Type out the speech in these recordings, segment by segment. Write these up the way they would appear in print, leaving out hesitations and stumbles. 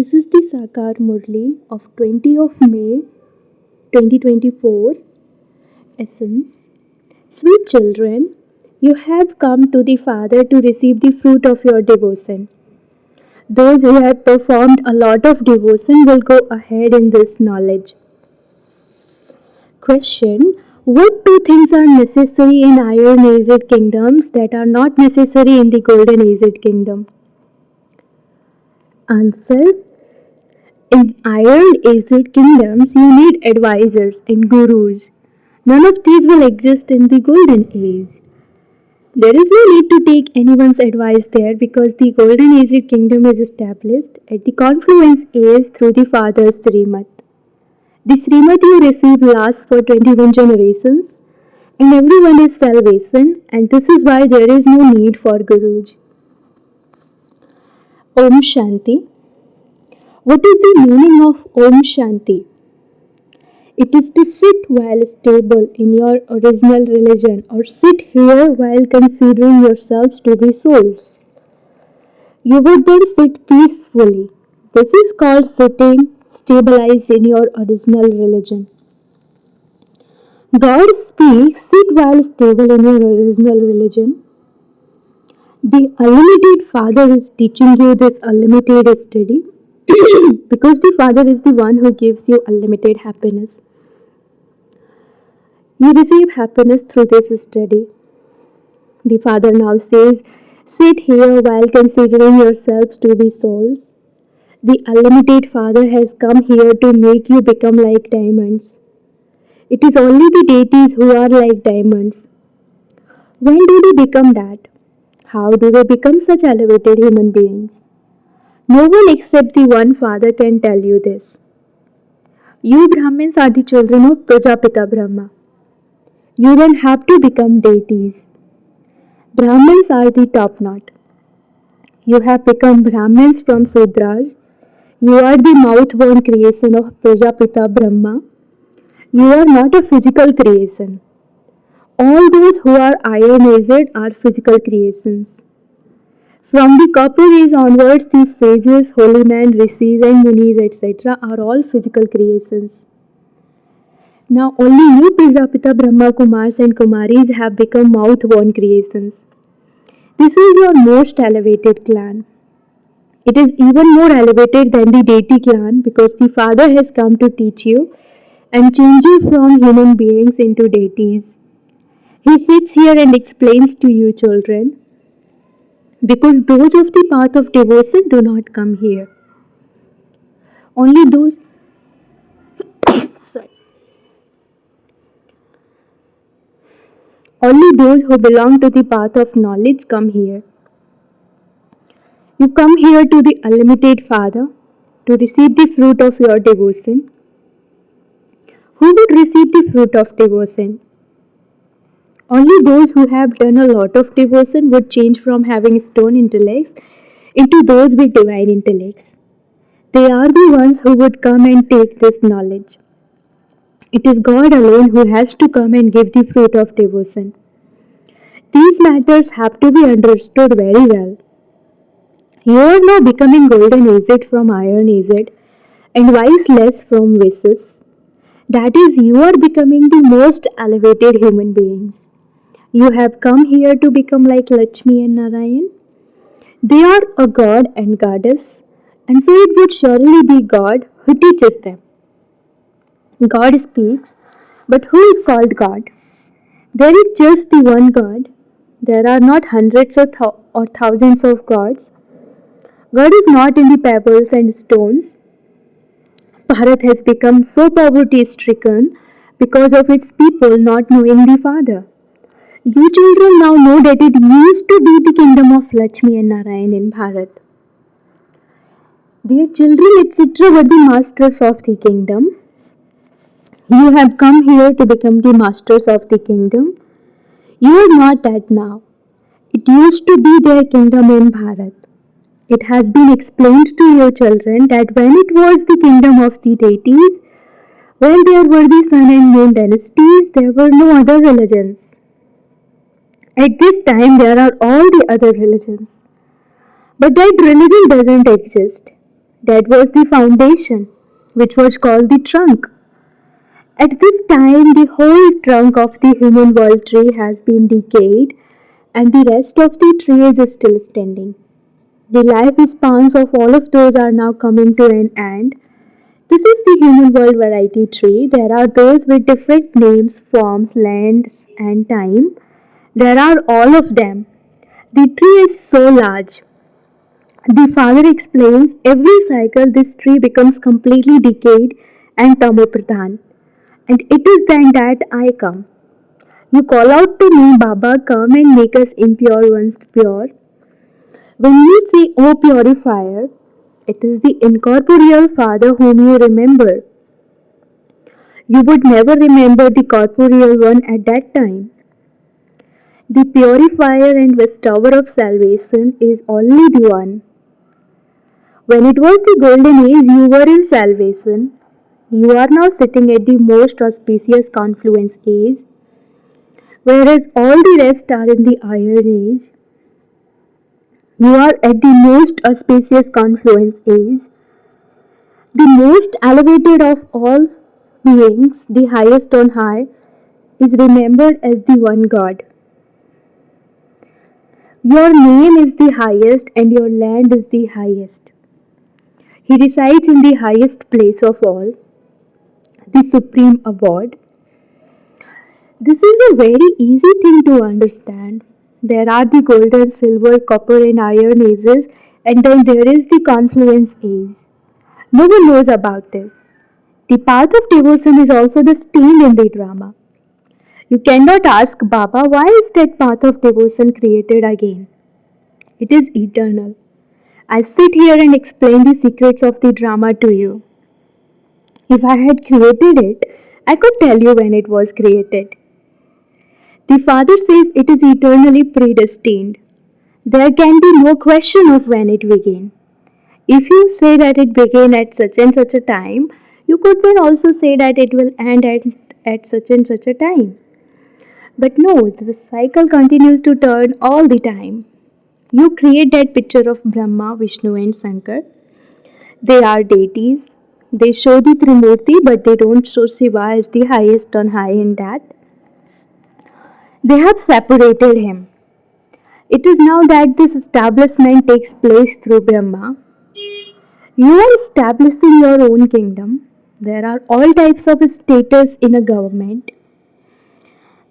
This is the Sakar Murli of 20 of May 2024. Essence. Sweet children, you have come to the Father to receive the fruit of your devotion. Those who have performed a lot of devotion will go ahead in this knowledge. Question. What two things are necessary in Iron Aged kingdoms that are not necessary in the Golden Aged kingdom? Answer. In Iron Aged kingdoms, you need advisors and gurus. None of these will exist in the Golden Age. There is no need to take anyone's advice there because the Golden Aged kingdom is established at the confluence age through the Father's Srimad. The Srimad you receive lasts for 21 generations and everyone is salvation, and this is why there is no need for gurus. Om Shanti. What is the meaning of Om Shanti? It is to sit while stable in your original religion, or sit here while considering yourselves to be souls. You would then sit peacefully. This is called sitting stabilized in your original religion. God speaks, sit while stable in your original religion. The Unlimited Father is teaching you this unlimited study because the Father is the one who gives you unlimited happiness. You receive happiness through this study. The Father now says, sit here while considering yourselves to be souls. The Unlimited Father has come here to make you become like diamonds. It is only the deities who are like diamonds. When do they become that? How do they become such elevated human beings? No one except the one Father can tell you this. You Brahmins are the children of Prajapita Brahma. You then have to become deities. Brahmins are the top knot. You have become Brahmins from Sudras. You are the mouth-born creation of Prajapita Brahma. You are not a physical creation. All those who are Iron-Aged are physical creations. From the Copper Age onwards, these sages, holy men, rishis and munis, etc. are all physical creations. Now only you Prajapita Brahma Kumars and Kumaris have become mouth-born creations. This is your most elevated clan. It is even more elevated than the deity clan because the Father has come to teach you and change you from human beings into deities. He sits here and explains to you, children, because those of the path of devotion do not come here. Only those Only those who belong to the path of knowledge come here. You come here to the Unlimited Father to receive the fruit of your devotion. Who would receive the fruit of devotion? Only those who have done a lot of devotion would change from having stone intellects into those with divine intellects. They are the ones who would come and take this knowledge. It is God alone who has to come and give the fruit of devotion. These matters have to be understood very well. You are now becoming Golden Aged from Iron Aged and Viceless from Vicious. That is, you are becoming the most elevated human beings. You have come here to become like Lakshmi and Narayan. They are a god and goddess, and so it would surely be God who teaches them. God speaks, but who is called God? There is just the one God. There are not hundreds or thousands of gods. God is not in the pebbles and stones. Bharat has become so poverty stricken because of its people not knowing the Father. You children now know that it used to be the kingdom of Lakshmi and Narayan in Bharat. Their children, etc., were the masters of the kingdom. You have come here to become the masters of the kingdom. You are not that now. It used to be their kingdom in Bharat. It has been explained to your children that when it was the kingdom of the deities, when there were the sun and moon dynasties, there were no other religions. At this time, there are all the other religions. But that religion doesn't exist. That was the foundation, which was called the trunk. At this time, the whole trunk of the human world tree has been decayed and the rest of the tree is still standing. The lifespans of all of those are now coming to an end. This is the human world variety tree. There are those with different names, forms, lands, and time. There are all of them. The tree is so large. The father explains every cycle this tree becomes completely decayed and tamopradhan. And it is then that I come. You call out to me, Baba, come and make us impure ones pure. When you say, O purifier, it is the incorporeal Father whom you remember. You would never remember the corporeal one at that time. The purifier and restorer of salvation is only the one. When it was the golden age, you were in salvation. You are now sitting at the most auspicious confluence age, whereas all the rest are in the iron age. You are at the most auspicious confluence age, the most elevated of all beings, the highest on high, is remembered as the one God. Your name is the highest and your land is the highest. He resides in the highest place of all, the supreme abode. This is a very easy thing to understand. There are the golden, silver, copper, and iron ages, and then there is the confluence age. No one knows about this. The path of devotion is also the stain in the drama. You cannot ask Baba, why is that path of devotion created again? It is eternal. I sit here and explain the secrets of the drama to you. If I had created it, I could tell you when it was created. The Father says it is eternally predestined. There can be no question of when it began. If you say that it began at such and such a time, you could then also say that it will end at such and such a time. But no, the cycle continues to turn all the time. You create that picture of Brahma, Vishnu, and Shankar. They are deities. They show the Trimurti, but they don't show Shiva as the highest on high in that. They have separated him. It is now that this establishment takes place through Brahma. You are establishing your own kingdom. There are all types of status in a government.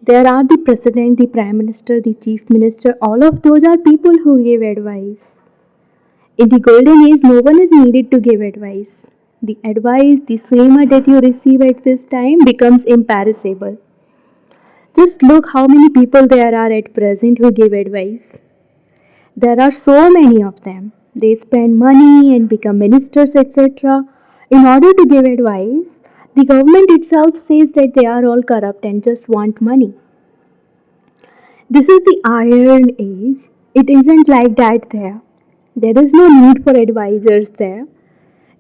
There are the president, the prime minister, the chief minister. All of those are people who give advice. In the golden age, no one is needed to give advice. The advice, the sema that you receive at this time becomes imperishable. Just look how many people there are at present who give advice. There are so many of them. They spend money and become ministers, etc. in order to give advice. The government itself says that they are all corrupt and just want money. This is the iron age. It isn't like that there. There is no need for advisors there.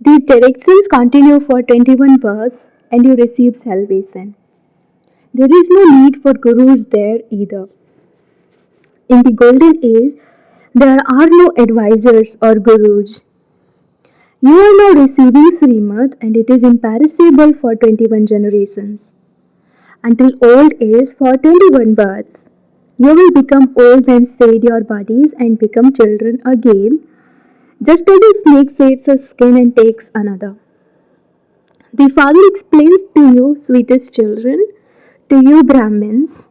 These directions continue for 21 births and you receive salvation. There is no need for gurus there either. In the golden age, there are no advisors or gurus. You are now receiving Srimad and it is imperishable for 21 generations. Until old age for 21 births. You will become old and shed your bodies and become children again, just as a snake sheds a skin and takes another. The Father explains to you, sweetest children, to you Brahmins.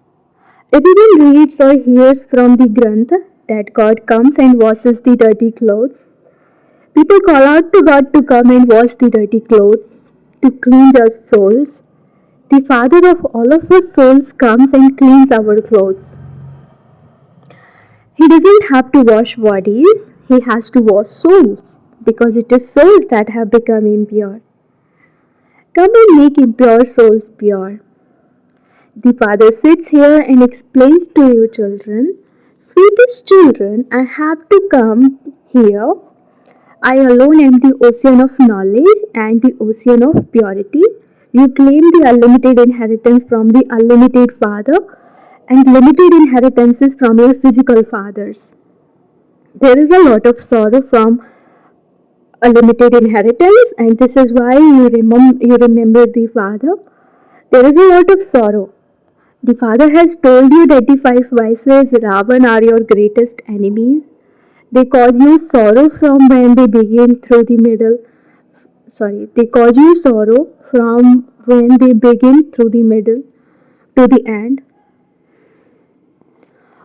Everyone reads or hears from the Granth that God comes and washes the dirty clothes. People call out to God to come and wash the dirty clothes, to cleanse our souls. The Father of all of us souls comes and cleans our clothes. He doesn't have to wash bodies, he has to wash souls, because it is souls that have become impure. Come and make impure souls pure. The Father sits here and explains to you, children, sweetest children, I have to come here. I alone am the ocean of knowledge and the ocean of purity. You claim the unlimited inheritance from the unlimited Father and limited inheritances from your physical fathers. There is a lot of sorrow from a limited inheritance, and this is why you remember the father. There is a lot of sorrow. The father has told you that the five vices Ravan are your greatest enemies. They cause you sorrow from when they begin through the middle. They cause you sorrow from when they begin through the middle to the end.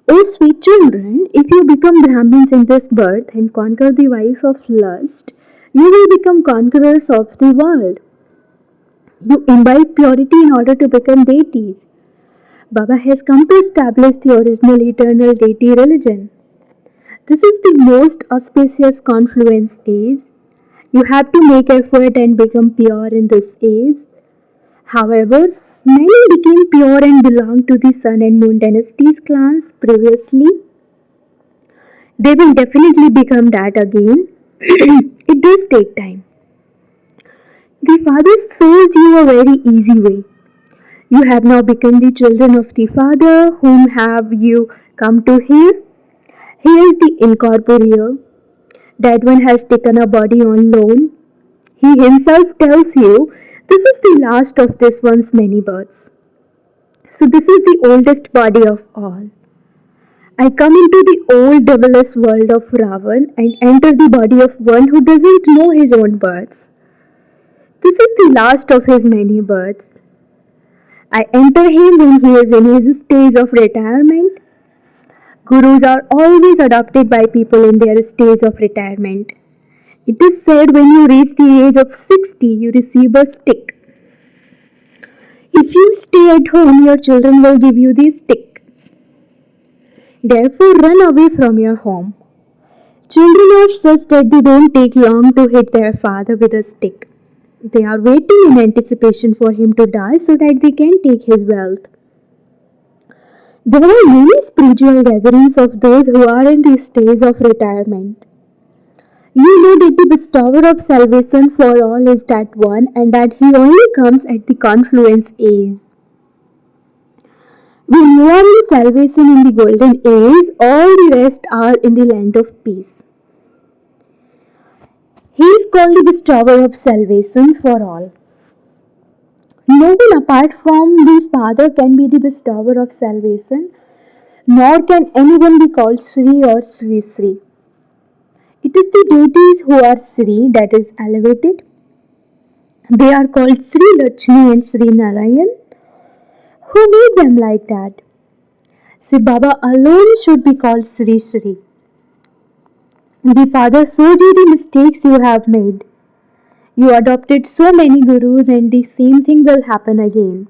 O sweet children, if you become Brahmins in this birth and conquer the vice of lust, you will become conquerors of the world. You imbibe purity in order to become deities. Baba has come to establish the original eternal deity religion. This is the most auspicious confluence age. You have to make effort and become pure in this age. However, many became pure and belonged to the Sun and Moon dynasties clans previously. They will definitely become that again. It does take time. The Father shows you a very easy way. You have now become the children of the Father, whom have you come to hear? He is the incorporeal. That one has taken a body on loan. He himself tells you this is the last of this one's many births. So this is the oldest body of all. I come into the old devilish world of Ravan and enter the body of one who doesn't know his own births. This is the last of his many births. I enter him when he is in his stage of retirement. Gurus are always adopted by people in their stage of retirement. It is said when you reach the age of 60, you receive a stick. If you stay at home, your children will give you the stick. Therefore, run away from your home. Children are such that they don't take long to hit their father with a stick. They are waiting in anticipation for him to die so that they can take his wealth. There are many spiritual gatherings of those who are in the stage of retirement. You know that the bestower of salvation for all is that one and that he only comes at the confluence age. When you are in salvation in the golden age, all the rest are in the land of peace. He is called the bestower of salvation for all. No one apart from the Father can be the bestower of salvation, nor can anyone be called Sri or Sri Sri. It is the deities who are Sri, that is elevated. They are called Sri Lakshmi and Sri Narayan. Who made them like that? Sri Baba alone should be called Sri Sri. The Father shows you the mistakes you have made. You adopted so many gurus and the same thing will happen again.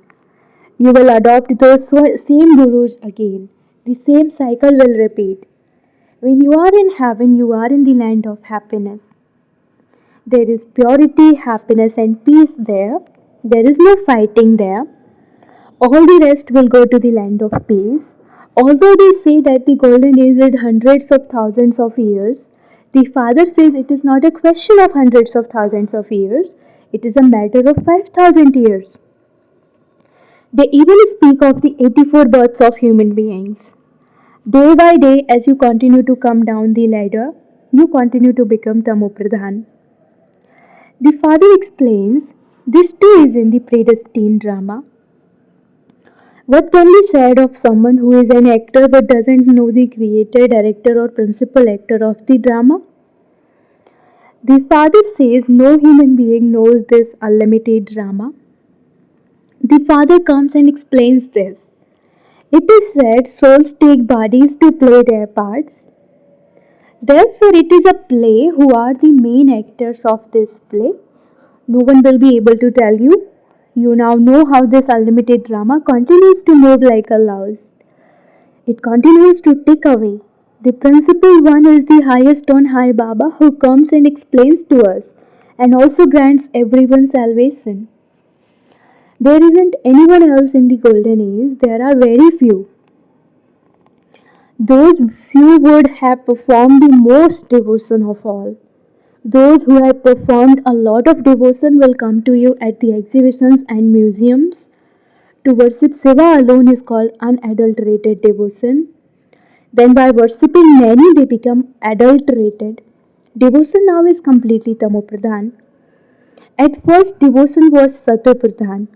You will adopt those same gurus again. The same cycle will repeat. When you are in heaven, you are in the land of happiness. There is purity, happiness, and peace there. There is no fighting there. All the rest will go to the land of peace. Although they say that the golden age is hundreds of thousands of years, the Father says it is not a question of hundreds of thousands of years, it is a matter of 5,000 years. They even speak of the 84 births of human beings. Day by day, as you continue to come down the ladder, you continue to become Tamopradhan. The Father explains this too is in the predestined drama. What can be said of someone who is an actor but doesn't know the creator, director, or principal actor of the drama? The Father says no human being knows this unlimited drama. The Father comes and explains this. It is said souls take bodies to play their parts. Therefore, it is a play who are the main actors of this play. No one will be able to tell you. You now know how this unlimited drama continues to move like a louse. It continues to tick away. The principal one is the highest on high Baba who comes and explains to us and also grants everyone salvation. There isn't anyone else in the golden age, there are very few. Those few would have performed the most devotion of all. Those who have performed a lot of devotion will come to you at the exhibitions and museums. To worship Shiva alone is called unadulterated devotion. Then by worshipping many they become adulterated. Devotion now is completely Tamopradhan. At first, devotion was Satopradhan.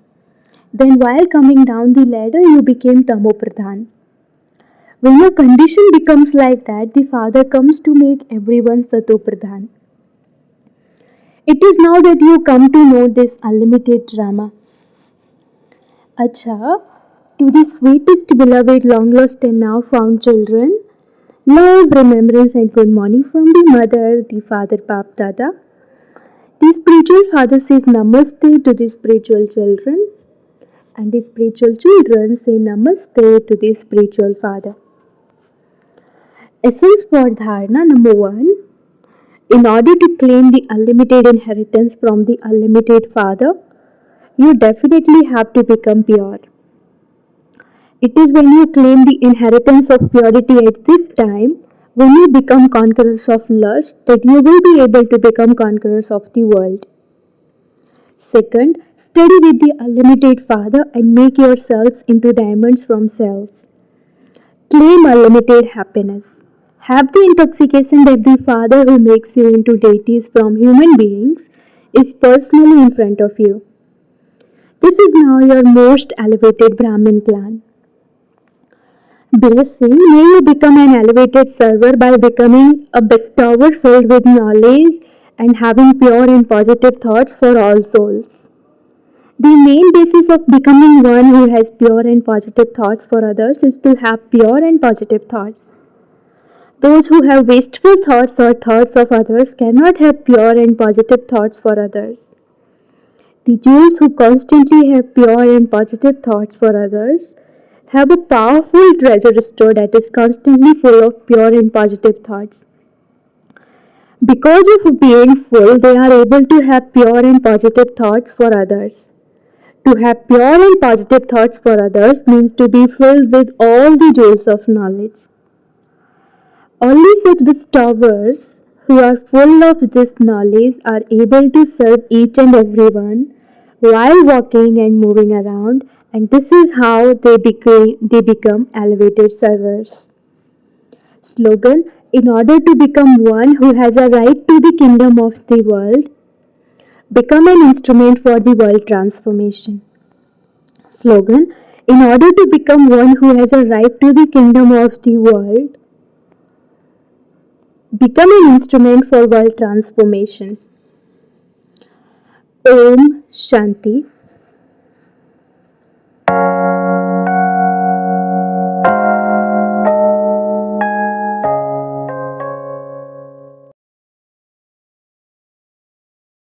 Then, while coming down the ladder, you became Tamopradhan. When your condition becomes like that, the Father comes to make everyone Satopradhan. It is now that you come to know this unlimited drama. Acha, to the sweetest beloved, long lost and now found children, love, remembrance, and good morning from the mother, the father, Bap Dada. The spiritual father says Namaste to the spiritual children, and the spiritual children say Namaste to the spiritual father. Essence for Dharana number 1. In order to claim the unlimited inheritance from the unlimited father, you definitely have to become pure. It is when you claim the inheritance of purity at this time, when you become conquerors of lust, that you will be able to become conquerors of the world. Second, study with the unlimited Father and make yourselves into diamonds from cells. Claim unlimited happiness. Have the intoxication that the Father who makes you into deities from human beings is personally in front of you. This is now your most elevated Brahmin plan. Blessing, may you become an elevated server by becoming a bestower filled with knowledge and having pure and positive thoughts for all souls. The main basis of becoming one who has pure and positive thoughts for others is to have pure and positive thoughts. Those who have wasteful thoughts or thoughts of others cannot have pure and positive thoughts for others. The Jews who constantly have pure and positive thoughts for others have a powerful treasure store that is constantly full of pure and positive thoughts. Because of being full, they are able to have pure and positive thoughts for others. To have pure and positive thoughts for others means to be filled with all the jewels of knowledge. Only such bestowers who are full of this knowledge are able to serve each and everyone while walking and moving around, and this is how they become elevated servers. Slogan: in order to become one who has a right to the kingdom of the world, become an instrument for the world transformation. Slogan: in order to become one who has a right to the kingdom of the world, become an instrument for world transformation. Om Shanti.